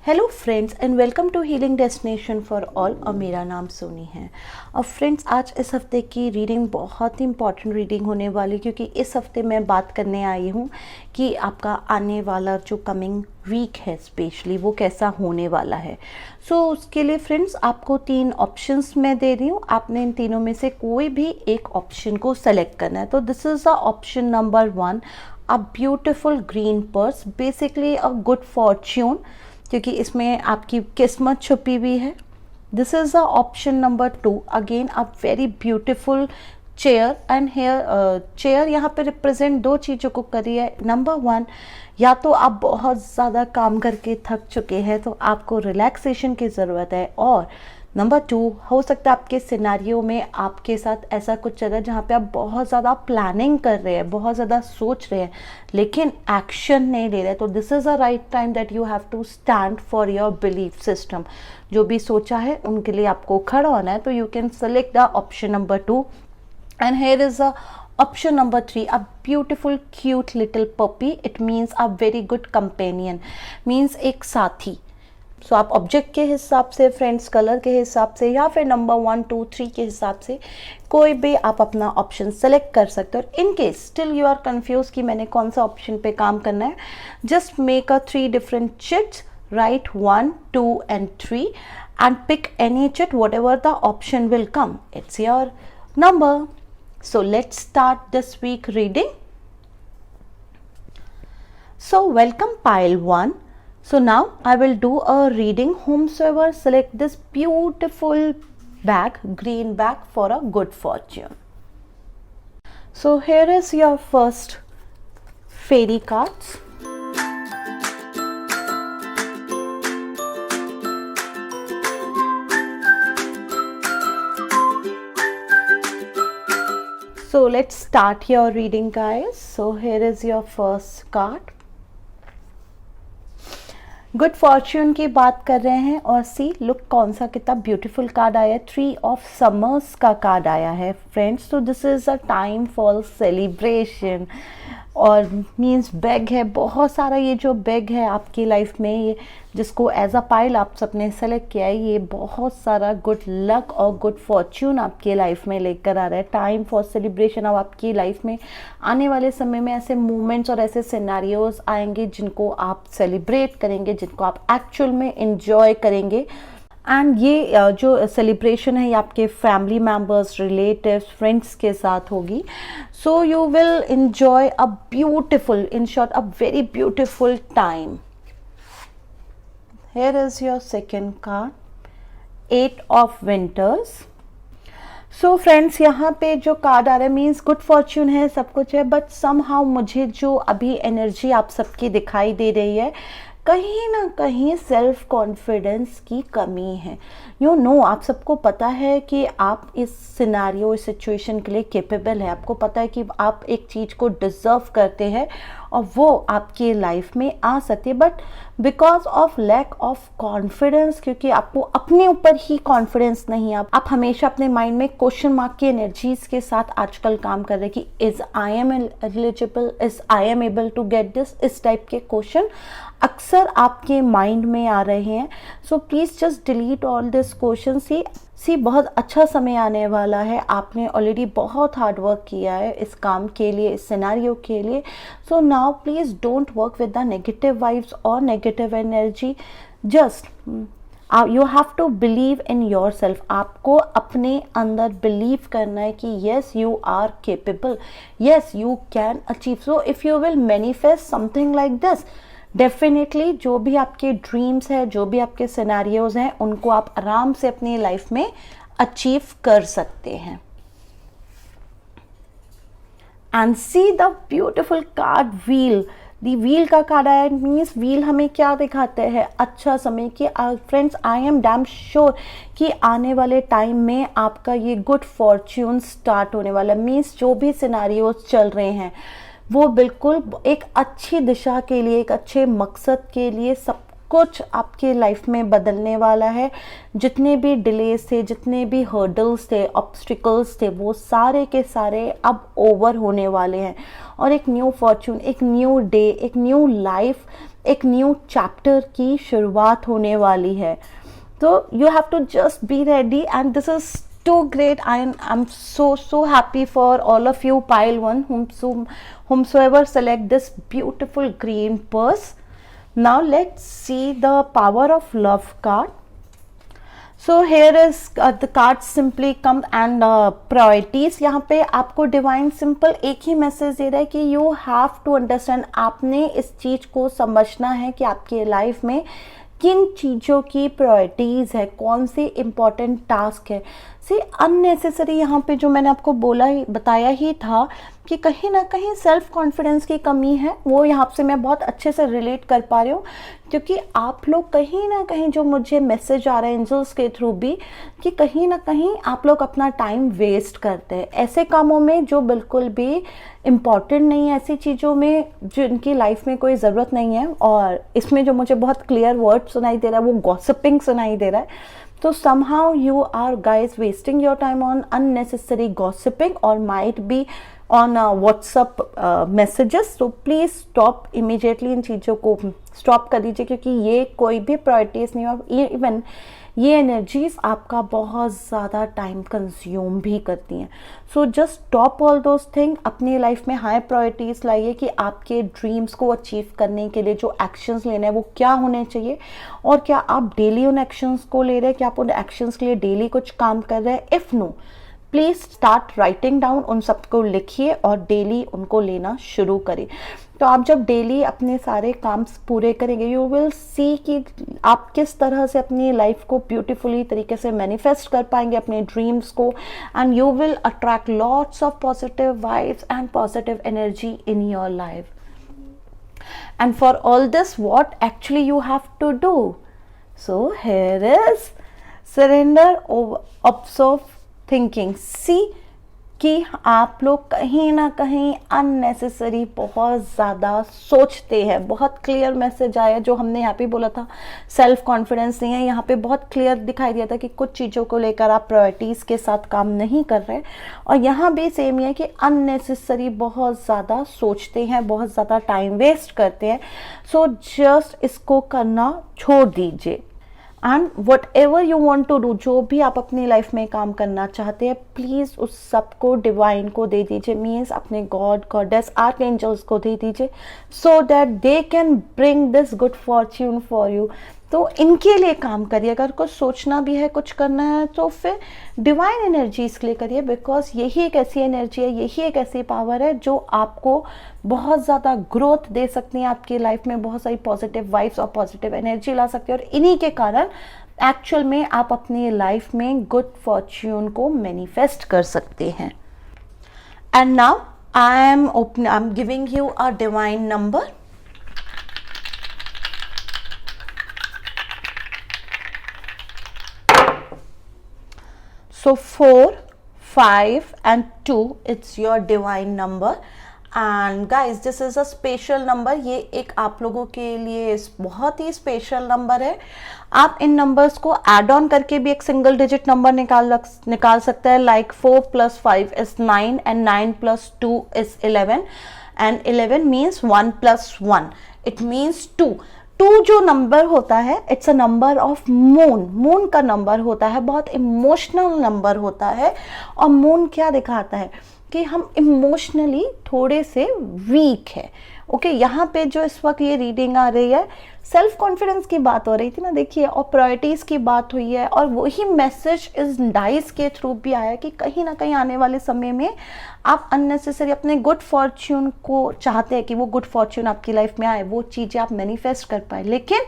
Hello friends and welcome to healing destination for all. और मेरा नाम सोनी है। और फ्रेंड्स, आज इस हफ्ते की रीडिंग बहुत ही इंपॉर्टेंट रीडिंग होने वाली, क्योंकि इस हफ्ते मैं बात करने आई हूँ कि आपका आने वाला जो कमिंग वीक है स्पेशली वो कैसा होने वाला है। उसके लिए फ्रेंड्स आपको 3 ऑप्शंस मैं दे रही हूँ। आपने इन तीनों में से कोई भी एक ऑप्शन को सेलेक्ट करना है। तो this is the option number 1, a beautiful green purse, basically a good fortune, क्योंकि इसमें आपकी किस्मत छुपी हुई है। This is the option number 2, again a very beautiful chair and hair chair यहाँ पे रिप्रेजेंट 2 चीज़ों को करी है। नंबर 1, या तो आप बहुत ज़्यादा काम करके थक चुके हैं तो आपको रिलैक्सेशन की ज़रूरत है, और नंबर 2, हो सकता है आपके सिनेरियो में आपके साथ ऐसा कुछ चल रहा है जहाँ पे आप बहुत ज़्यादा प्लानिंग कर रहे हैं, बहुत ज़्यादा सोच रहे हैं, लेकिन एक्शन नहीं ले रहे। तो this is a right time that you have to stand for your belief system. जो भी सोचा है उनके लिए आपको खड़ा होना है। तो you can select the option number 2 and here is a option number 3, a beautiful cute little puppy. It means a very good companion, means एक साथी। सो आप ऑब्जेक्ट के हिसाब से, फ्रेंड्स कलर के हिसाब से, या फिर नंबर 1, 2, 3 के हिसाब से कोई भी आप अपना ऑप्शन सेलेक्ट कर सकते हो। In case still you are confuse कि मैंने कौन सा ऑप्शन पे काम करना है, just make a 3 different chits, right 1, 2 and 3 and pick any chit, whatever the option will come, it's your number. So let's start this week reading. So welcome pile 1. So now I will do a reading. Whomsoever select this beautiful bag, green bag, for a good fortune. So here is your first fairy cards. So let's start your reading, guys. So here is your first card. Good Fortune की बात कर रहे हैं, और see look कौन सा कितना beautiful card आया है। 3 ऑफ समर्स का कार्ड आया है फ्रेंड्स। तो this is a time for celebration, और मीन्स बैग है बहुत सारा। ये जो बैग है आपकी लाइफ में, ये जिसको एज अ पाइल आप सबने सेलेक्ट किया है, ये बहुत सारा गुड लक और गुड फॉर्च्यून आपकी लाइफ में लेकर आ रहा है। Time for celebration. अब आपकी लाइफ में आने वाले समय में ऐसे मोमेंट्स और ऐसे सिनेरियोज आएंगे जिनको आप सेलिब्रेट करेंगे, जिनको आप एक्चुअल में इंजॉय करेंगे। एंड ये जो सेलिब्रेशन है ये आपके फैमिली मेम्बर्स, रिलेटिव्स, फ्रेंड्स के साथ होगी। So you will enjoy a beautiful, in short a very beautiful time. Here is your second card, 8 of Winters. So friends, यहाँ पे जो कार्ड आ रहा है मीन्स गुड फॉर्च्यून है, सब कुछ है, बट समहाउ मुझे जो अभी एनर्जी आप सबकी दिखाई दे रही है, कहीं ना कहीं सेल्फ कॉन्फिडेंस की कमी है। आप सबको पता है कि आप इस सिनेरियो, इस सिचुएशन के लिए कैपेबल है। आपको पता है कि आप एक चीज़ को डिज़र्व करते हैं और वो आपकी लाइफ में आ सकती है, but because of lack of confidence, क्योंकि आपको अपने ऊपर ही कॉन्फिडेंस नहीं है, आप हमेशा अपने माइंड में क्वेश्चन मार्क की एनर्जीज के साथ आजकल काम कर रहे हैं कि is I am eligible, is I am able to get this, इस टाइप के क्वेश्चन अक्सर आपके माइंड में आ रहे हैं। So please just delete all this question. See बहुत अच्छा समय आने वाला है। आपने ऑलरेडी बहुत हार्ड वर्क किया है इस काम के लिए, इस सिनेरियो के लिए। So now please don't work with the negative vibes और negative energy. Just you have to believe in your yourself अपने अंदर बिलीव करना है कि yes you are capable, yes you can achieve. So if you will manifest something like this, definitely जो भी आपके dreams है, जो भी आपके सिनेरियोज हैं, उनको आप आराम से अपनी लाइफ में अचीव कर सकते हैं। And see the beautiful card wheel. The wheel का कार्ड आया, मीन्स व्हील हमें क्या दिखाते हैं, अच्छा समय कि friends I am damn sure कि आने वाले टाइम में आपका ये गुड फॉर्च्यून स्टार्ट होने वाला। मीन्स जो भी सिनेरियोज चल रहे हैं वो बिल्कुल एक अच्छी दिशा के लिए, एक अच्छे मकसद के लिए सब कुछ आपके लाइफ में बदलने वाला है। जितने भी डिलेज थे, जितने भी हर्डल्स थे, ऑब्स्टिकल्स थे, वो सारे के सारे अब ओवर होने वाले हैं और एक न्यू फॉर्चून, एक न्यू डे, एक न्यू लाइफ, एक न्यू चैप्टर की शुरुआत होने वाली है। तो you have to just be ready, and this is too great. I'm so happy for all of you pile one whomsoever select this beautiful green purse. Now let's see the power of love card. So here is the cards simply come and priorities. यहाँ पे आपको divine simple एक ही message दे रहा है कि you have to understand, आपने इस चीज को समझना है कि आपकी लाइफ में किन चीज़ों की प्रायोरिटीज़ है, कौन सी इम्पॉर्टेंट टास्क है। सी अननेसेसरी यहाँ पे जो मैंने आपको बताया ही था कि कहीं ना कहीं सेल्फ कॉन्फिडेंस की कमी है, वो यहाँ से मैं बहुत अच्छे से रिलेट कर पा रही हूँ, क्योंकि आप लोग कहीं ना कहीं जो मुझे मैसेज आ रहा है एंजल्स के थ्रू भी, कि कहीं ना कहीं आप लोग अपना टाइम वेस्ट करते हैं ऐसे कामों में जो बिल्कुल भी इम्पॉर्टेंट नहीं है, ऐसी चीज़ों में जिनकी लाइफ में कोई ज़रूरत नहीं है। और इसमें जो मुझे बहुत क्लियर वर्ड सुनाई दे रहा है वो गॉसिपिंग सुनाई दे रहा है। तो somehow you are guys wasting your time on unnecessary gossiping or might be on WhatsApp messages. So please stop immediately इन चीज़ों को stop कर दीजिए, क्योंकि ये कोई भी priorities नहीं है। इवन ये एनर्जीज आपका बहुत ज़्यादा टाइम कंज्यूम भी करती हैं। So just stop all those thing, अपनी लाइफ में हाई प्रायोरिटीज़ लाइए कि आपके ड्रीम्स को अचीव करने के लिए जो एक्शंस लेने हैं वो क्या होने चाहिए, और क्या आप डेली उन एक्शंस को ले रहे हैं, क्या आप उन एक्शंस के लिए डेली कुछ काम कर रहे हैं। If no, please start writing down, उन सबको लिखिए और डेली उनको लेना शुरू करें। तो आप जब डेली अपने सारे काम पूरे करेंगे, यू विल सी कि आप किस तरह से अपनी लाइफ को ब्यूटीफुली तरीके से मैनिफेस्ट कर पाएंगे, अपने ड्रीम्स को, and you will attract lots of positive vibes and positive energy in your life. And for all this what actually you have to do? So here is surrender, observe, thinking. See कि आप लोग कहीं ना कहीं unnecessary बहुत ज़्यादा सोचते हैं। बहुत क्लियर मैसेज आया, जो हमने यहाँ पे बोला था सेल्फ कॉन्फिडेंस नहीं है, यहाँ पे बहुत क्लियर दिखाई दिया था कि कुछ चीज़ों को लेकर आप प्रायोरिटीज़ के साथ काम नहीं कर रहे। और यहाँ भी सेम ही है कि अननेसेसरी बहुत ज़्यादा सोचते हैं, बहुत ज़्यादा टाइम वेस्ट करते हैं। सो जस्ट इसको करना छोड़ दीजिए, and whatever you want to do, जो भी आप अपनी लाइफ में काम करना चाहते हैं, प्लीज़ उस सबको डिवाइन को दे दीजिए, मीन्स अपने गॉड, गॉडेस, आर्क एंजल्स को दे दीजिए, so that they can bring this good Fortune for you. तो इनके लिए काम करिए। अगर कुछ सोचना भी है, कुछ करना है, तो फिर डिवाइन एनर्जीज के लिए करिए, बिकॉज यही एक ऐसी एनर्जी है, यही एक ऐसी पावर है जो आपको बहुत ज़्यादा ग्रोथ दे सकती है, आपकी लाइफ में बहुत सारी पॉजिटिव वाइब्स और पॉजिटिव एनर्जी ला सकती है, और इन्हीं के कारण एक्चुअल में आप अपनी लाइफ में गुड फॉर्च्यून को मैनिफेस्ट कर सकते हैं। And now I am giving you a divine number. So 4, 5 and 2, it's your divine number. And guys, this is a special number. ये एक आप लोगों के लिए बहुत ही स्पेशल नंबर है। आप इन नंबर्स को एड ऑन करके भी एक सिंगल डिजिट नंबर निकाल सकते हैं, like 4 + 5 is 9 and 9 + 2 is 11 and 11 means 1 + 1, it means 2। 2 जो नंबर होता है, it's a number of moon. Moon का नंबर होता है, बहुत इमोशनल नंबर होता है। और मून क्या दिखाता है कि हम इमोशनली थोड़े से वीक है। ओके, यहाँ पे जो इस वक्त ये रीडिंग आ रही है, सेल्फ कॉन्फिडेंस की बात हो रही थी ना, देखिए, और प्रायोरिटीज़ की बात हुई है, और वही मैसेज इस डाइस के थ्रू भी आया कि कहीं ना कहीं आने वाले समय में आप अननेसेसरी अपने गुड फॉर्च्यून को चाहते हैं कि वो गुड फॉर्च्यून आपकी लाइफ में आए, वो चीज़ें आप मैनिफेस्ट कर पाए, लेकिन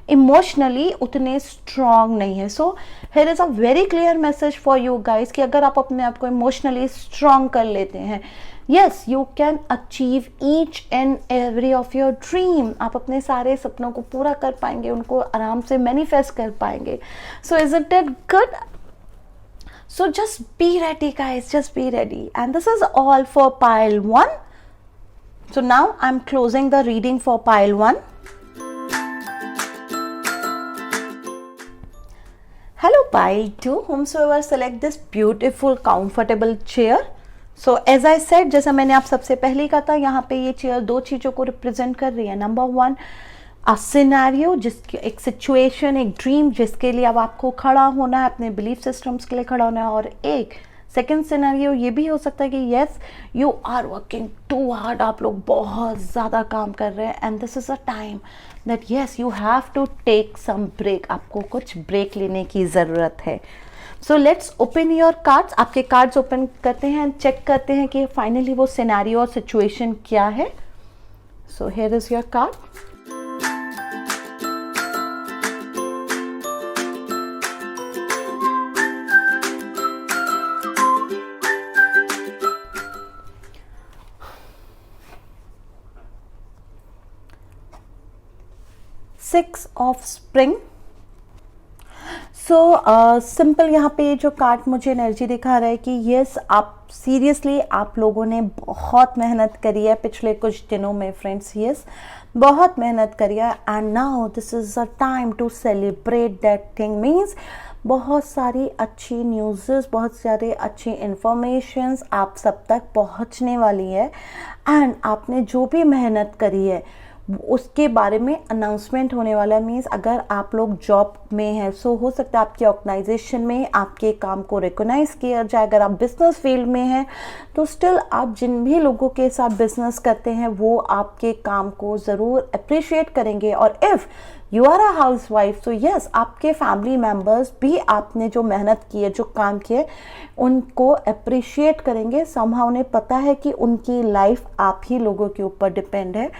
इमोशनली उतने स्ट्रॉन्ग नहीं है। सो here is a very clear message for you guys कि अगर आप अपने आप को इमोशनली स्ट्रॉन्ग कर लेते हैं, yes, you can achieve each and every of your dream. आप अपने सारे सपनों को पूरा कर पाएंगे, उनको आराम से मैनिफेस्ट कर पाएंगे। So isn't it good? So just be ready guys, just be ready. And this is all for pile 1. So now I'm closing the reading for pile 1. pile 2, whomsoever select this beautiful comfortable chair. So as I said, जैसा मैंने आप सबसे पहले ही कहा था, यहाँ पे ये चेयर दो चीज़ों को रिप्रेजेंट कर रही है. नंबर वन, अ सिनेरियो, जिसकी एक सिचुएशन, एक ड्रीम जिसके लिए अब आपको खड़ा होना है, अपने बिलीफ सिस्टम्स के लिए खड़ा होना है. और एक सेकेंड सिनेरियो ये भी हो सकता है कि yes you are working too hard, आप लोग बहुत ज़्यादा काम कर रहे हैं, and this is a time that yes you have to take some break, आपको कुछ ब्रेक लेने की ज़रूरत है. So let's open your cards. आपके कार्ड्स ओपन करते हैं, चेक करते हैं कि फाइनली वो सिनेरियो और सिचुएशन क्या है. सो here is your card. Six of spring. So simple यहाँ पे जो कार्ड मुझे एनर्जी दिखा रहा है कि यस आप सीरियसली आप लोगों ने बहुत मेहनत करी है पिछले कुछ दिनों में फ्रेंड्स. यस बहुत मेहनत करी है, and now this is a time to celebrate that thing. Means बहुत सारी अच्छी न्यूज़, बहुत सारे अच्छी इन्फॉर्मेशंस आप सब तक पहुँचने वाली है, एंड आपने जो भी मेहनत करी है उसके बारे में अनाउंसमेंट होने वाला. मीन्स अगर आप लोग जॉब में हैं, सो हो सकता है आपके ऑर्गेनाइजेशन में आपके काम को रिकॉग्नाइज किया जाए. अगर आप बिजनेस फील्ड में हैं तो स्टिल आप जिन भी लोगों के साथ बिजनेस करते हैं वो आपके काम को ज़रूर अप्रिशिएट करेंगे. और if you are a housewife, तो यस आपके फैमिली मेम्बर्स भी आपने जो मेहनत की है, जो काम किए, उनको अप्रिशिएट करेंगे. समहाउ उन्हें पता है कि उनकी लाइफ आप ही लोगों के ऊपर डिपेंड है,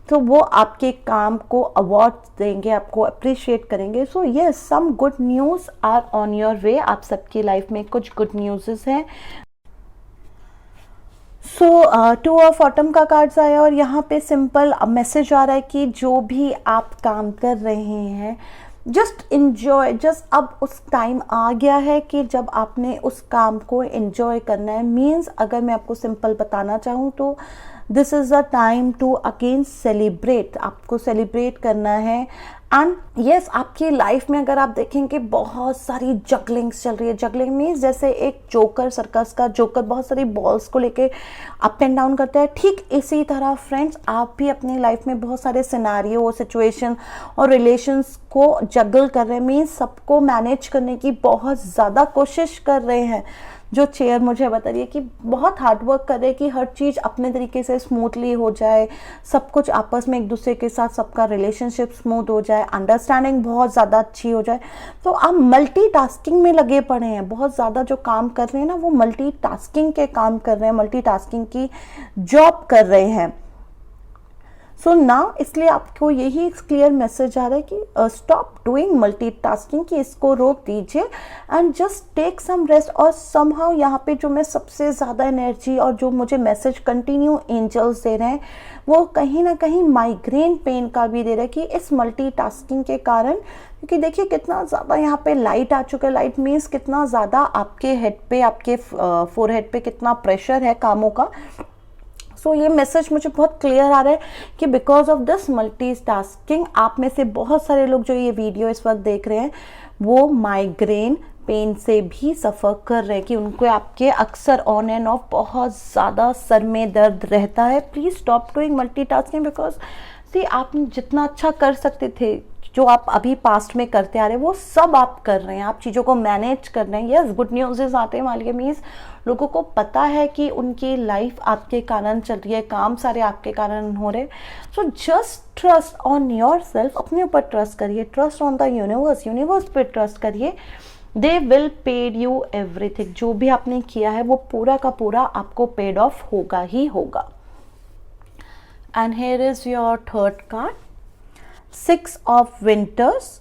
तो वो आपके काम को अवार्ड देंगे, आपको अप्रिशिएट करेंगे. So yes some good news are on your way. आप सबकी लाइफ में कुछ गुड न्यूज़ हैं. सो टू ऑफ ऑटम का कार्ड्स आया, और यहाँ पे सिंपल मैसेज आ रहा है कि जो भी आप काम कर रहे हैं जस्ट इन्जॉय. जस्ट अब उस टाइम आ गया है कि जब आपने उस काम को इन्जॉय करना है. मीन्स अगर मैं आपको सिंपल बताना चाहूँ तो this is a time to again celebrate. आपको सेलिब्रेट करना है. एंड येस आपकी लाइफ में अगर आप देखेंगे बहुत सारी जगलिंग्स चल रही है. जगलिंग मीन्स जैसे एक जोकर, सर्कस का जोकर बहुत सारी बॉल्स को लेके अप एंड डाउन करता है, ठीक इसी तरह फ्रेंड्स आप भी अपनी लाइफ में बहुत सारे सिनेरियो, सिचुएशन और रिलेशंस को जगल कर रहे हैं. मीन्स सबको मैनेज करने की बहुत ज़्यादा कोशिश कर रहे हैं. जो चेयर मुझे बता रही है कि बहुत हार्डवर्क कर रहे हैं कि हर चीज़ अपने तरीके से स्मूथली हो जाए, सब कुछ आपस में एक दूसरे के साथ सबका रिलेशनशिप स्मूथ हो जाए, अंडरस्टैंडिंग बहुत ज़्यादा अच्छी हो जाए. तो आप मल्टीटास्किंग में लगे पड़े हैं. बहुत ज़्यादा जो काम कर रहे हैं ना वो मल्टीटास्किंग के काम कर रहे हैं, मल्टीटास्किंग की जॉब कर रहे हैं. सो नाउ इसलिए आपको यही क्लियर मैसेज आ रहा है कि स्टॉप डूइंग मल्टीटास्किंग, कि इसको रोक दीजिए and just take some rest. और समहाउ यहाँ पे जो मैं सबसे ज़्यादा एनर्जी और जो मुझे मैसेज कंटिन्यू एंजल्स दे रहे हैं वो कहीं ना कहीं माइग्रेन पेन का भी दे रहा है कि इस मल्टीटास्किंग के कारण, क्योंकि देखिए कितना ज़्यादा यहाँ पे लाइट आ चुका है. लाइट मीन्स कितना ज़्यादा आपके हेड पे, आपके फोरहेड पे कितना प्रेशर है कामों का. सो ये मैसेज मुझे बहुत क्लियर आ रहा है कि बिकॉज ऑफ दिस मल्टीटास्किंग आप में से बहुत सारे लोग जो ये वीडियो इस वक्त देख रहे हैं वो माइग्रेन पेन से भी सफ़र कर रहे हैं, कि उनको आपके अक्सर ऑन एंड ऑफ बहुत ज़्यादा सर में दर्द रहता है. Please stop doing multitasking, because see आप जितना अच्छा कर सकते थे, जो आप अभी पास्ट में करते आ रहे हैं वो सब आप कर रहे हैं. आप चीज़ों को मैनेज कर रहे हैं. यस गुड न्यूज़ आते हैं वाले मीन्स लोगों को पता है कि उनकी लाइफ आपके कारण चल रही है, काम सारे आपके कारण हो रहे. So just trust on your self. अपने ऊपर ट्रस्ट करिए, trust on the universe, universe पे ट्रस्ट करिए. They will paid you everything. जो भी आपने किया है वो पूरा का पूरा आपको पेड ऑफ होगा ही होगा. And here is your third card, 6 of winters.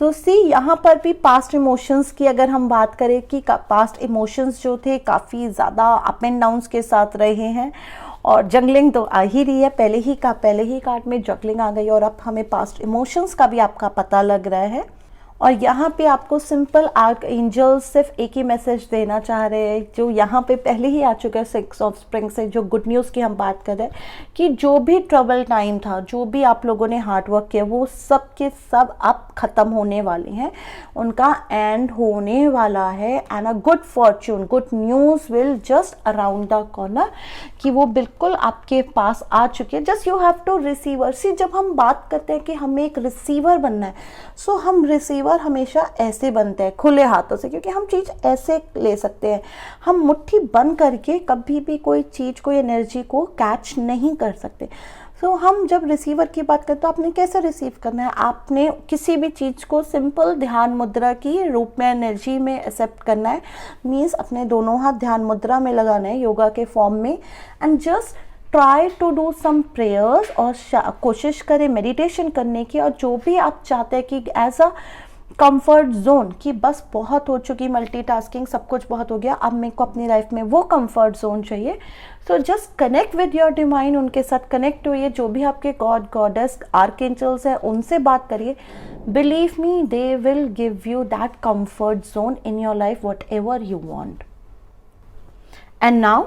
So see यहाँ पर भी पास्ट इमोशंस की अगर हम बात करें कि पास्ट इमोशंस जो थे काफ़ी ज़्यादा अप एंड डाउन्स के साथ रहे हैं, और जंगलिंग तो आ ही रही है. पहले ही कार्ड में जंगलिंग आ गई और अब हमें पास्ट इमोशंस का भी आपका पता लग रहा है. और यहाँ पे आपको सिंपल आर्क एंजल सिर्फ एक ही मैसेज देना चाह रहे हैं, जो यहाँ पे पहले ही आ चुका है 6 ऑफ स्प्रिंग से, जो गुड न्यूज़ की हम बात कर रहे हैं कि जो भी ट्रबल टाइम था, जो भी आप लोगों ने हार्ड वर्क किया, वो सब के सब अब ख़त्म होने वाले हैं, उनका एंड होने वाला है। And a good fortune, good news will just around the corner, कि वो बिल्कुल आपके पास आ चुके हैं। Just you have to receiver. See, जब हम बात करते हैं कि हमें एक रिसीवर बनना है, सो हम रिसीवर हमेशा ऐसे बनते हैं, खुले हाथों से, क्योंकि हम चीज़ ऐसे ले सकते हैं। हम मुट्ठी बंद करके कभी भी कोई चीज़, कोई एनर्जी को कैच नहीं कर सकते। सो हम जब रिसीवर की बात करते हैं तो आपने कैसे रिसीव करना है? आपने किसी भी चीज़ को सिंपल ध्यान मुद्रा की रूप में एनर्जी में एक्सेप्ट करना है। मीन्स अपने दोनों हाथ ध्यान मुद्रा में लगाना है योगा के फॉर्म में, and just try to do some prayers, और कोशिश करें मेडिटेशन करने की। और जो भी आप चाहते हैं कि एज अ कंफर्ट जोन, कि बस बहुत हो चुकी मल्टीटास्किंग, सब कुछ बहुत हो गया, अब मेरे को अपनी लाइफ में वो कंफर्ट जोन चाहिए। So just connect with your divine, उनके साथ कनेक्ट होइए, जो भी आपके गॉड गॉडेस आर्कएंजल्स हैं उनसे बात करिए। Believe me, they will give you that comfort zone in your life, what ever you want. And now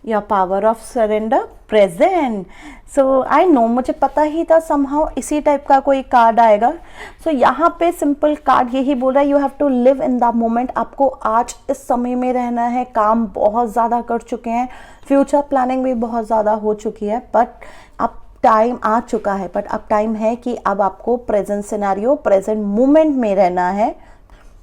your power of surrender present. So I know, मुझे पता ही था समहाउ इसी टाइप का कोई कार्ड आएगा। सो यहाँ पे सिंपल कार्ड यही बोल रहा है, you have to live in the moment. आपको आज इस समय में रहना है। काम बहुत ज़्यादा कर चुके हैं, फ्यूचर प्लानिंग भी बहुत ज़्यादा हो चुकी है, बट अब टाइम आ चुका है। बट अब टाइम है कि अब आपको प्रेजेंट सिनेरियो, प्रेजेंट मोमेंट में रहना है।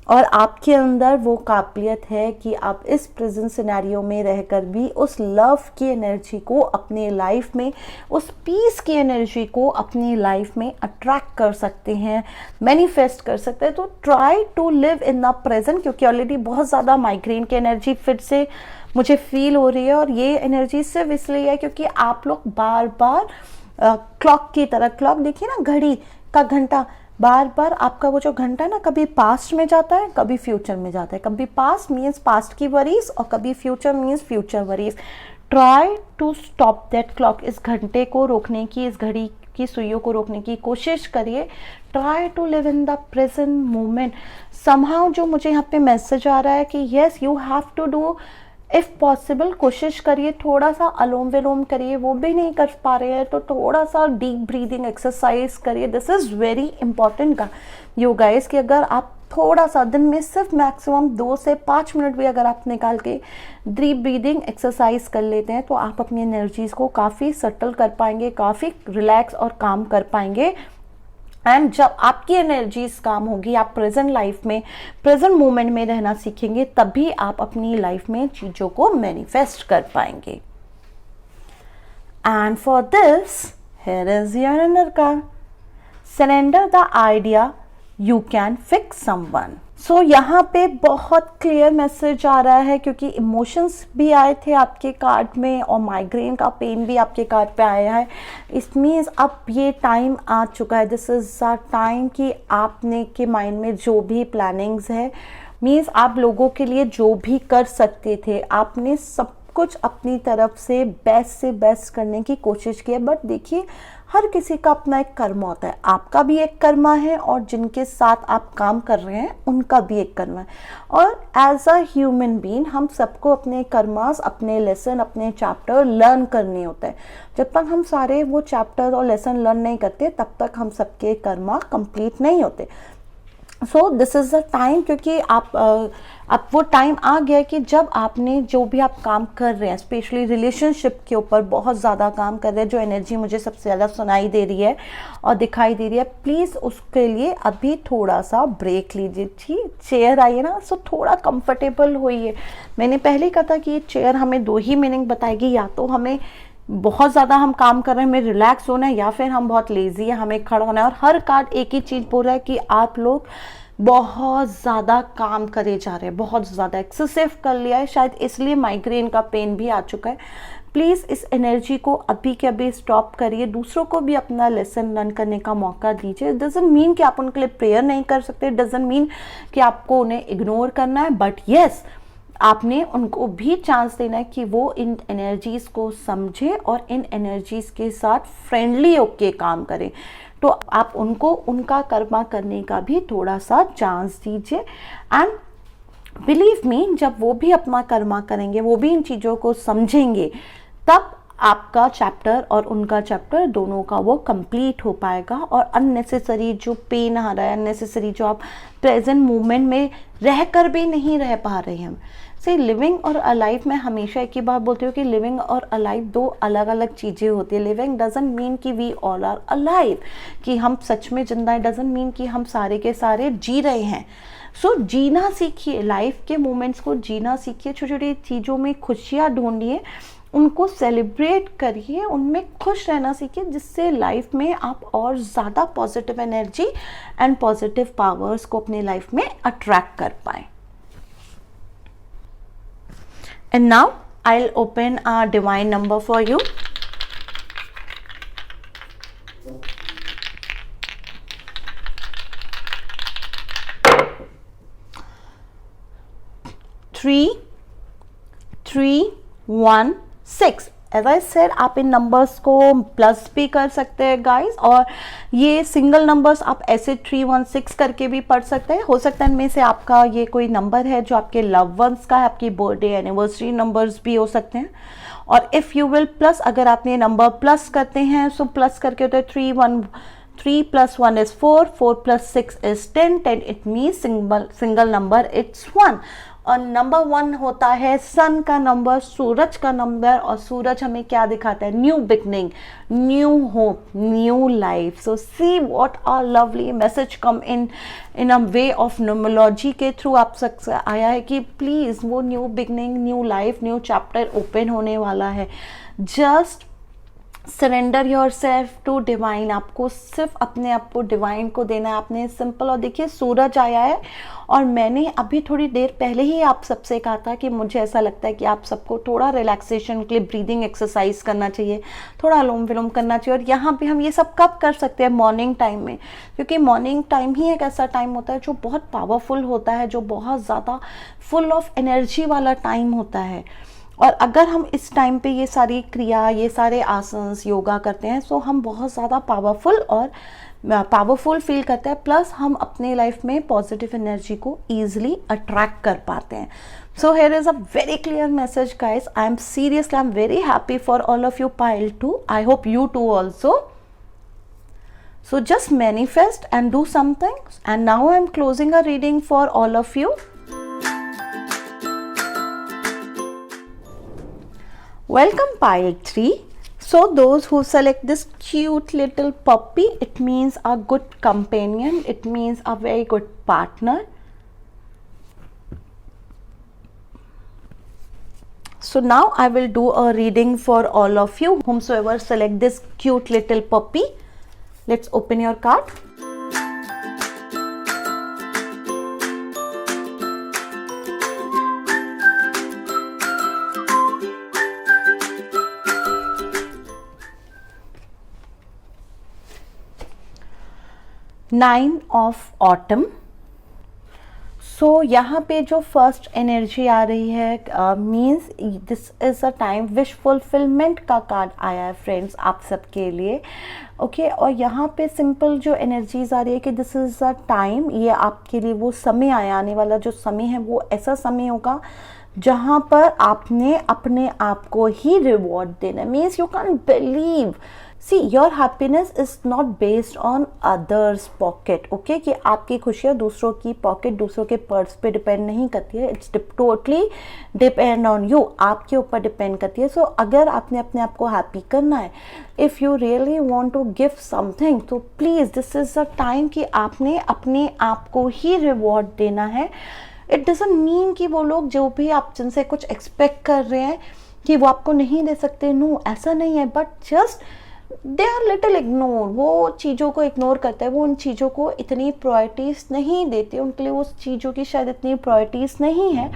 और आपके अंदर वो काबिलियत है कि आप इस प्रेजेंट सिनेरियो में रहकर भी उस लव की एनर्जी को अपने लाइफ में, उस पीस की एनर्जी को अपनी लाइफ में अट्रैक्ट कर सकते हैं, मैनिफेस्ट कर सकते हैं। तो try to live in the present, क्योंकि ऑलरेडी बहुत ज़्यादा माइग्रेन की एनर्जी फिर से मुझे फील हो रही है। और ये एनर्जी सिर्फ इसलिए है क्योंकि आप लोग बार बार क्लॉक की तरह, क्लॉक देखिए ना, घड़ी का घंटा, बार बार आपका वो जो घंटा है ना, कभी पास्ट में जाता है, कभी फ्यूचर में जाता है। कभी पास्ट मीन्स पास्ट की वरीज, और कभी future means future worries. Try to stop that clock. इस घंटे को रोकने की, इस घड़ी की सुइयों को रोकने की कोशिश करिए। Try to live in the present moment. Somehow जो मुझे यहाँ पे मैसेज आ रहा है कि yes, you have to do, if possible कोशिश करिए, थोड़ा सा अलोम विलोम करिए, वो भी नहीं कर पा रहे हैं तो थोड़ा सा डीप ब्रीदिंग एक्सरसाइज करिए। दिस इज़ वेरी इंपॉर्टेंट का यू गाइस, कि अगर आप थोड़ा सा दिन में सिर्फ मैक्सिमम 2 से 5 मिनट भी अगर आप निकाल के डीप ब्रीदिंग एक्सरसाइज कर लेते हैं, तो आप अपनी एनर्जीज़ को काफ़ी सटल कर पाएंगे, काफ़ी रिलैक्स और काम कर पाएंगे। एंड जब आपकी एनर्जीज काम होगी, आप प्रेजेंट लाइफ में, प्रेजेंट मोमेंट में रहना सीखेंगे, तभी आप अपनी लाइफ में चीज़ों को मैनिफेस्ट कर पाएंगे। And for this, here is your inner card, surrender the idea you can fix someone. So यहाँ पे बहुत क्लियर मैसेज आ रहा है, क्योंकि इमोशंस भी आए थे आपके कार्ड में और माइग्रेन का पेन भी आपके कार्ड पे आया है। इस मीन्स अब ये टाइम आ चुका है, दिस इज़ अ टाइम कि आपने के माइंड में जो भी प्लानिंग्स है, मीन्स आप लोगों के लिए जो भी कर सकते थे, आपने सब कुछ अपनी तरफ से बेस्ट करने की कोशिश की है। बट देखिए, हर किसी का अपना एक कर्म होता है। आपका भी एक कर्मा है, और जिनके साथ आप काम कर रहे हैं उनका भी एक कर्मा है। और एज अ ह्यूमन बीइंग हम सबको अपने कर्मास, अपने लेसन, अपने चैप्टर लर्न करने होते हैं। जब तक हम सारे वो चैप्टर और लेसन लर्न नहीं करते, तब तक हम सबके कर्मा कंप्लीट नहीं होते। So this is the time, क्योंकि अब वो टाइम आ गया कि जब आपने जो भी आप काम कर रहे हैं, स्पेशली रिलेशनशिप के ऊपर बहुत ज़्यादा काम कर रहे हैं, जो एनर्जी मुझे सबसे ज़्यादा सुनाई दे रही है और दिखाई दे रही है, प्लीज़ उसके लिए अभी थोड़ा सा ब्रेक लीजिए। ठीक, चेयर आइए ना, सो थोड़ा कंफर्टेबल होइए। मैंने पहले ही कहा था कि ये चेयर हमें 2 ही मीनिंग बताएगी, या तो हमें बहुत ज़्यादा हम काम कर रहे हैं, हमें रिलैक्स होना है, या फिर हम बहुत लेजी है, हमें खड़ा होना है। और हर कार्ड एक ही चीज़ बोल रहा है कि आप लोग बहुत ज़्यादा काम करे जा रहे हैं, बहुत ज़्यादा एक्सेसिव कर लिया है, शायद इसलिए माइग्रेन का पेन भी आ चुका है। प्लीज़ इस एनर्जी को अभी के अभी स्टॉप करिए, दूसरों को भी अपना लेसन लर्न करने का मौका दीजिए। डजंट मीन कि आप उनके लिए प्रेयर नहीं कर सकते, डजंट मीन कि आपको उन्हें इग्नोर करना है, बट येस, आपने उनको भी चांस देना है कि वो इन एनर्जीज़ को समझे और इन एनर्जीज़ के साथ फ्रेंडली होके काम करें। तो आप उनको उनका कर्मा करने का भी थोड़ा सा चांस दीजिए। एंड बिलीव मी, जब वो भी अपना कर्मा करेंगे, वो भी इन चीज़ों को समझेंगे, तब आपका चैप्टर और उनका चैप्टर दोनों का वो कंप्लीट हो पाएगा। और अननेसेसरी जो पेन आ रहा है, अननेसेसरी जो आप प्रेजेंट मोमेंट में रह कर भी नहीं रह पा रहे हैं। से लिविंग और अलाइव में हमेशा एक ही बात बोलती हूँ कि लिविंग और अलाइव दो अलग अलग चीज़ें होती है। लिविंग डजंट मीन कि वी ऑल आर अलाइव, कि हम सच में जिंदा है, डजंट मीन कि हम सारे के सारे जी रहे हैं। सो जीना सीखिए, लाइफ के मोमेंट्स को जीना सीखिए, छोटी छोटी चीज़ों में खुशियाँ ढूंढिए, उनको सेलिब्रेट करिए, उनमें खुश रहना सीखिए, जिससे लाइफ में आप और ज़्यादा positive energy and positive powers को अपने लाइफ में अट्रैक्ट कर पाए। And now I will open a divine number for you. Three 1 6। As I said, आप इन नंबर्स को प्लस भी कर सकते हैं गाइस, और ये सिंगल नंबर्स आप ऐसे 3 1 6 करके भी पढ़ सकते हैं। हो सकता है इनमें से आपका ये कोई नंबर है जो आपके लव वंस का है, आपकी बर्थडे एनिवर्सरी नंबर्स भी हो सकते हैं। और इफ़ यू विल प्लस, अगर आप ये नंबर प्लस करते हैं, सो प्लस करके होता है 3 + 1 is 4, 4 + 6 is 10, 10 it means single number it's 1। और नंबर 1 होता है सन का नंबर, सूरज का नंबर, और सूरज हमें क्या दिखाता है? New beginning, new hope, new life. So see what are lovely message come in a way of numerology के थ्रू आप तक आया है कि प्लीज़ वो new beginning, new life, new chapter open होने वाला है। Just surrender yourself to divine. आपको सिर्फ अपने आप को डिवाइन को देना है, आपने सिंपल। और देखिए सूरज आया है, और मैंने अभी थोड़ी देर पहले ही आप सबसे कहा था कि मुझे ऐसा लगता है कि आप सबको थोड़ा रिलैक्सेशन के लिए ब्रीदिंग एक्सरसाइज करना चाहिए, थोड़ा अनुलोम विलोम करना चाहिए। और यहाँ पे हम ये सब कब कर सकते हैं? मॉर्निंग टाइम में, क्योंकि मॉर्निंग टाइम ही एक ऐसा टाइम होता है जो बहुत पावरफुल होता है, जो बहुत ज़्यादा फुल ऑफ एनर्जी वाला टाइम होता है। और अगर हम इस टाइम पे ये सारी क्रिया, ये सारे आसन्स, योगा करते हैं, सो हम बहुत ज़्यादा पावरफुल फील करते हैं। प्लस हम अपने लाइफ में पॉजिटिव एनर्जी को ईजिली अट्रैक्ट कर पाते हैं। So here is a very clear message guys. I am very happy for all of you pile two. I hope you too also. So just manifest and do something. And now I am closing a reading for all of you. Welcome pile 3. So those who select this cute little puppy, it means a good companion, it means a very good partner. So now I will do a reading for all of you whomsoever select this cute little puppy. Let's open your card. Nine of Autumn. सो यहाँ पे जो first energy आ रही है means this is a time, wish fulfilment का card आया है friends आप सबके लिए। ओके और यहाँ पे सिंपल जो एनर्जीज आ रही है कि दिस इज़ अ टाइम, ये आपके लिए वो समय आया, आने वाला जो समय है वो ऐसा समय होगा जहाँ पर आपने अपने आप को ही रिवॉर्ड देना। Means you can believe, see your happiness is not based on others pocket. Okay कि आपकी खुशियाँ दूसरों की पॉकेट, दूसरों के पर्स पे डिपेंड नहीं करती है। It's totally depend on you, आपके ऊपर डिपेंड करती है। सो अगर आपने अपने आप को हैप्पी करना है, if you really want to give something, तो please this is the time कि आपने अपने आप को ही रिवॉर्ड देना है। इट डजंट मीन कि वो लोग जो भी आप जिनसे कुछ एक्सपेक्ट कर रहे हैं कि वो आपको नहीं दे सकते, नो ऐसा नहीं है, but just they are little ignore, वो चीज़ों को इग्नोर करते हैं, वो उन चीज़ों को इतनी प्रायोरिटीज़ नहीं देते, उनके लिए वो चीज़ों की शायद इतनी प्रायोरिटीज़ नहीं है।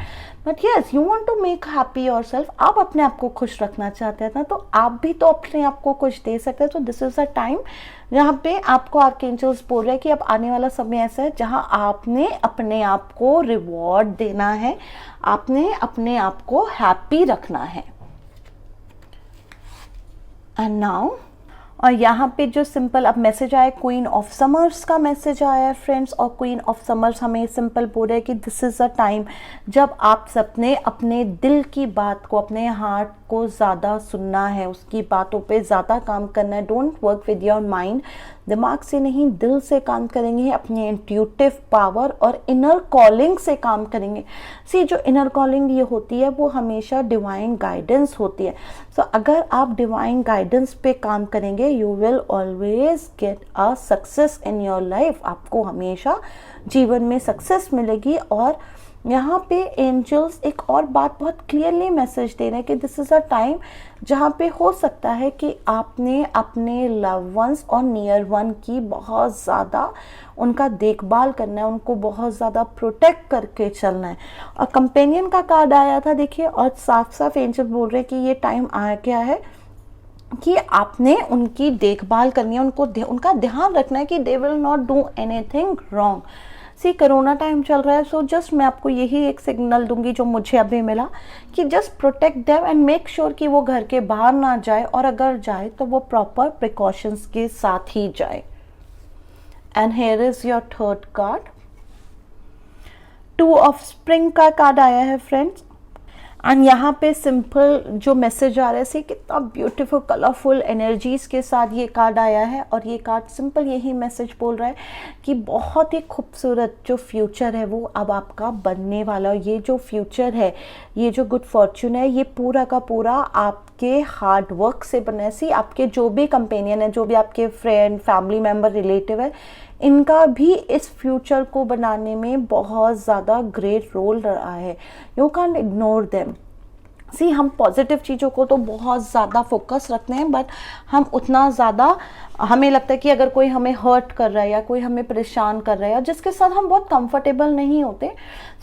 But yes you want to make happy yourself, आप अपने आप को खुश रखना चाहते हैं ना, तो आप भी तो अपने आप को कुछ दे सकते हैं। तो दिस इज़ अ टाइम जहाँ पे आपको आर्कएंजल्स बोल रहे हैं कि अब आने वाला समय ऐसा है जहाँ आपने अपने आप को रिवॉर्ड देना है, आपने अपने आप को हैप्पी रखना है। एंड नाउ और यहाँ पे जो सिंपल अब मैसेज आया, क्वीन ऑफ समर्स का मैसेज आया है फ्रेंड्स, और क्वीन ऑफ समर्स हमें सिंपल बोल रहा है कि दिस इज़ अ टाइम जब आप सबने अपने दिल की बात को, अपने हार्ट को ज़्यादा सुनना है, उसकी बातों पे ज़्यादा काम करना है। Don't work with your mind, दिमाग से नहीं दिल से काम करेंगे, अपने इंट्यूटिव पावर और इनर कॉलिंग से काम करेंगे। सी जो इनर कॉलिंग ये होती है वो हमेशा डिवाइन गाइडेंस होती है। सो अगर आप डिवाइन गाइडेंस पे काम करेंगे, you will always get a success in your life. आपको हमेशा जीवन में सक्सेस मिलेगी। और यहाँ पे एंजल्स एक और बात बहुत क्लियरली मैसेज दे रहे हैं कि दिस इज़ अ टाइम जहाँ पे हो सकता है कि आपने अपने लव वंस और नियर वन की बहुत ज़्यादा उनका देखभाल करना है, उनको बहुत ज़्यादा प्रोटेक्ट करके चलना है। और कंपेनियन का कार्ड आया था देखिए, और साफ साफ एंजल बोल रहे हैं कि ये टाइम आ गया है कि आपने उनकी देखभाल करनी है, उनका ध्यान रखना है कि they will not do anything wrong. See corona time चल रहा है, सो जस्ट मैं आपको यही एक सिग्नल दूंगी जो मुझे अभी मिला कि just protect them and make sure कि वो घर के बाहर ना जाए, और अगर जाए तो वो प्रॉपर प्रिकॉशंस के साथ ही जाए। And here is your third card, two of spring का कार्ड आया है फ्रेंड्स। एंड यहाँ पे सिंपल जो मैसेज आ रहा है, सी कितना ब्यूटीफुल कलरफुल एनर्जीज के साथ ये कार्ड आया है। और ये कार्ड सिंपल यही मैसेज बोल रहा है कि बहुत ही खूबसूरत जो फ्यूचर है वो अब आपका बनने वाला है। ये जो फ्यूचर है, ये जो गुड फॉर्च्यून है, ये पूरा का पूरा आपके हार्ड वर्क से बना है। सी आपके जो भी कंपेनियन है, जो भी आपके फ्रेंड, फैमिली मेम्बर, रिलेटिव है, इनका भी इस फ्यूचर को बनाने में बहुत ज़्यादा ग्रेट रोल रहा है। You can ignore them. See हम पॉजिटिव चीज़ों को तो बहुत ज़्यादा फोकस रखते हैं, बट हम उतना ज़्यादा, हमें लगता है कि अगर कोई हमें हर्ट कर रहा है या कोई हमें परेशान कर रहा है या जिसके साथ हम बहुत कंफर्टेबल नहीं होते,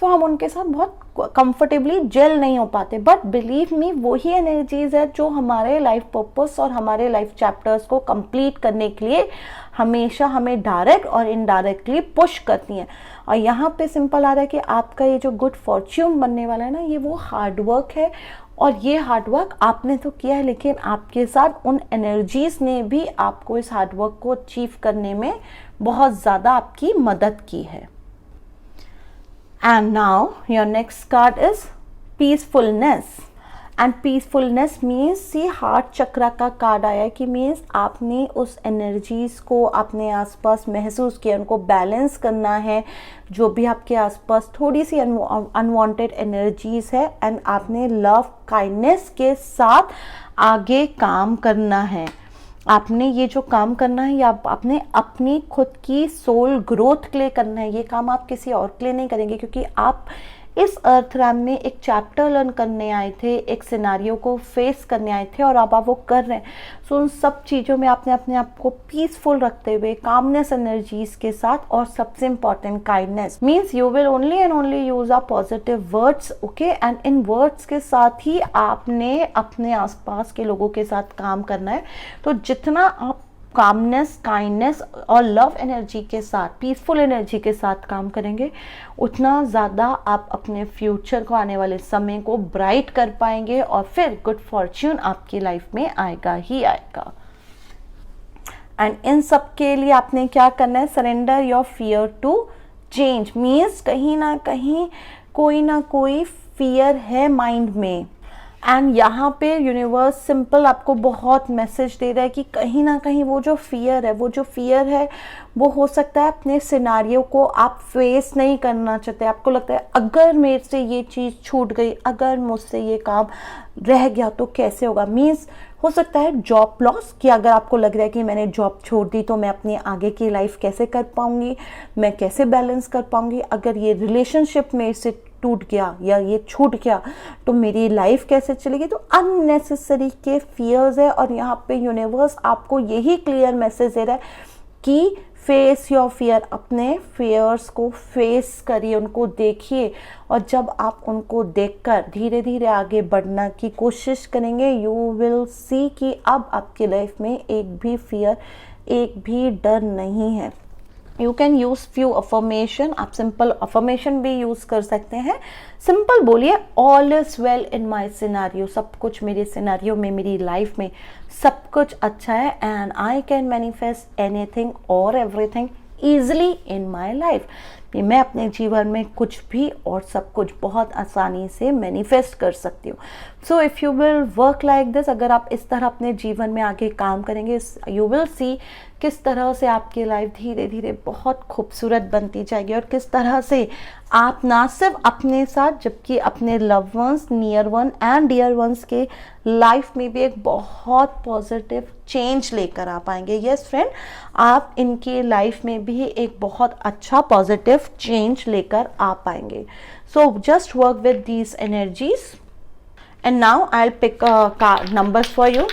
तो हम उनके साथ बहुत कंफर्टेबली जेल नहीं हो पाते। बट बिलीव मी, वही एनर्जीज है जो हमारे लाइफ पर्पस और हमारे लाइफ चैप्टर्स को कंप्लीट करने के लिए हमेशा हमें डायरेक्ट और इनडायरेक्टली पुश करती हैं। और यहाँ पे सिंपल आ रहा है कि आपका ये जो गुड फॉर्च्यून बनने वाला है ना, ये वो हार्ड वर्क है। और ये हार्ड वर्क आपने तो किया है, लेकिन आपके साथ उन एनर्जीज ने भी आपको इस हार्ड वर्क को अचीव करने में बहुत ज़्यादा आपकी मदद की है। And now your next card is peacefulness. And peacefulness means, see heart chakra का कार्ड आया है कि मीन्स आपने उस एनर्जीज को अपने आसपास महसूस किया, उनको बैलेंस करना है। जो भी आपके आसपास थोड़ी सी अनवांटेड एनर्जीज है, एंड आपने लव काइंडनेस के साथ आगे काम करना है। आपने ये जो काम करना है, या आपने अपनी खुद की सोल ग्रोथ के लिए करना है। ये काम आप किसी और के लिए नहीं करेंगे, क्योंकि आप इस अर्थ रैम में एक चैप्टर लर्न करने आए थे, एक सिनारियो को फेस करने आए थे, और अब आप वो कर रहे हैं। सो उन सब चीज़ों में आपने अपने आप को पीसफुल रखते हुए, कामनेस एनर्जीज के साथ, और सबसे important kindness, means you will only and only use a positive words, okay. And in words के साथ ही आपने अपने आसपास के लोगों के साथ काम करना है। तो जितना आप कामनेस, काइंडनेस और लव एनर्जी के साथ, पीसफुल एनर्जी के साथ काम करेंगे, उतना ज़्यादा आप अपने फ्यूचर को, आने वाले समय को ब्राइट कर पाएंगे, और फिर गुड फॉर्च्यून आपकी लाइफ में आएगा ही आएगा। एंड इन सब के लिए आपने क्या करना है, surrender your fear to change. Means कहीं ना कहीं कोई ना कोई फियर है माइंड में, एंड यहाँ पे यूनिवर्स सिंपल आपको बहुत मैसेज दे रहा है कि कहीं ना कहीं वो जो फियर है वो हो सकता है अपने सिनारियो को आप फेस नहीं करना चाहते। आपको लगता है अगर मेरे से ये चीज़ छूट गई, अगर मुझसे ये काम रह गया तो कैसे होगा। मीन्स हो सकता है जॉब लॉस, कि अगर आपको लग रहा है कि मैंने जॉब छोड़ दी तो मैं अपनी आगे की लाइफ कैसे कर पाऊंगी, मैं कैसे बैलेंस कर पाऊंगी। अगर ये रिलेशनशिप में से टूट गया या ये छूट गया तो मेरी लाइफ कैसे चलेगी। तो अननेसेसरी के फियर्स है, और यहाँ पे यूनिवर्स आपको यही क्लियर मैसेज दे रहा है कि फेस योर फियर। अपने फियर्स को फेस करिए, उनको देखिए, और जब आप उनको देखकर धीरे धीरे आगे बढ़ने की कोशिश करेंगे, यू विल सी कि अब आपकी लाइफ में एक भी फियर, एक भी डर नहीं है। You can use few affirmation, आप सिंपल अफर्मेशन भी यूज़ कर सकते हैं। सिंपल बोलिए all is well in my scenario, सब कुछ मेरे सिनारियो में, मेरी लाइफ में सब कुछ अच्छा है, and I can manifest anything और everything easily in my life. मैं अपने जीवन में कुछ भी और सब कुछ बहुत आसानी से मैनिफेस्ट कर सकती हूँ। सो if you will work like this, अगर आप इस तरह अपने जीवन में आगे काम करेंगे, यू विल सी किस तरह से आपकी लाइफ धीरे धीरे बहुत खूबसूरत बनती जाएगी, और किस तरह से आप ना सिर्फ अपने साथ जबकि अपने love ones, near one and dear ones के लाइफ में भी एक बहुत पॉजिटिव चेंज लेकर आ पाएंगे। यस फ्रेंड, आप इनकी लाइफ में भी एक बहुत अच्छा पॉजिटिव चेंज लेकर आ पाएंगे। So just work with these energies and now I will pick numbers for you.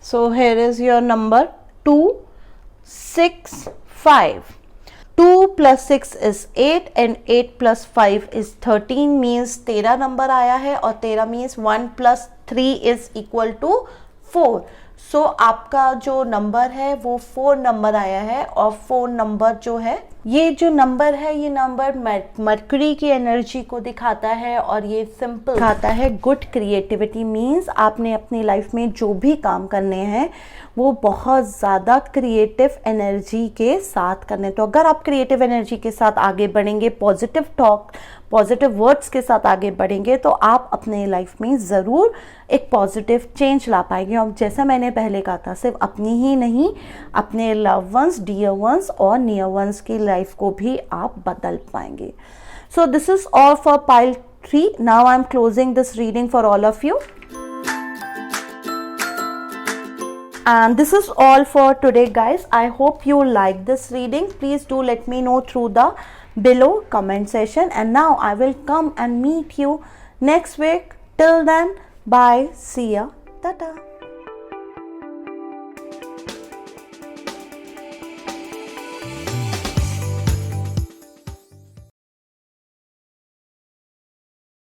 So here is your number 2, 6, 5. 2 plus 6 is 8 and 8 plus 5 is 13 means 13 number आया है, और 13 means 1 plus 3 is equal to 4. सो आपका जो number है वो 4 number आया है, और 4 नंबर जो है, ये जो नंबर है, ये नंबर मरकरी की एनर्जी को दिखाता है, और ये सिंपल दिखाता है गुड क्रिएटिविटी। मीन्स आपने अपनी लाइफ में जो भी काम करने हैं वो बहुत ज़्यादा क्रिएटिव एनर्जी के साथ करने। तो अगर आप क्रिएटिव एनर्जी के साथ आगे बढ़ेंगे, पॉजिटिव टॉक, पॉजिटिव वर्ड्स के साथ आगे बढ़ेंगे, तो आप अपने लाइफ में ज़रूर एक पॉजिटिव चेंज ला पाएंगे। और जैसा मैंने पहले कहा था, सिर्फ अपनी ही नहीं, अपने लव वंस, डियर वंस और नियर वंस की लाइफ को भी आप बदल पाएंगे। So this is all for pile 3. Now I am closing this reading for all of you. And this is all for today, guys. I hope you like this reading. Please do let me know through the below comment section. And now I will come and meet you next week. Till then, bye. See ya. Tata.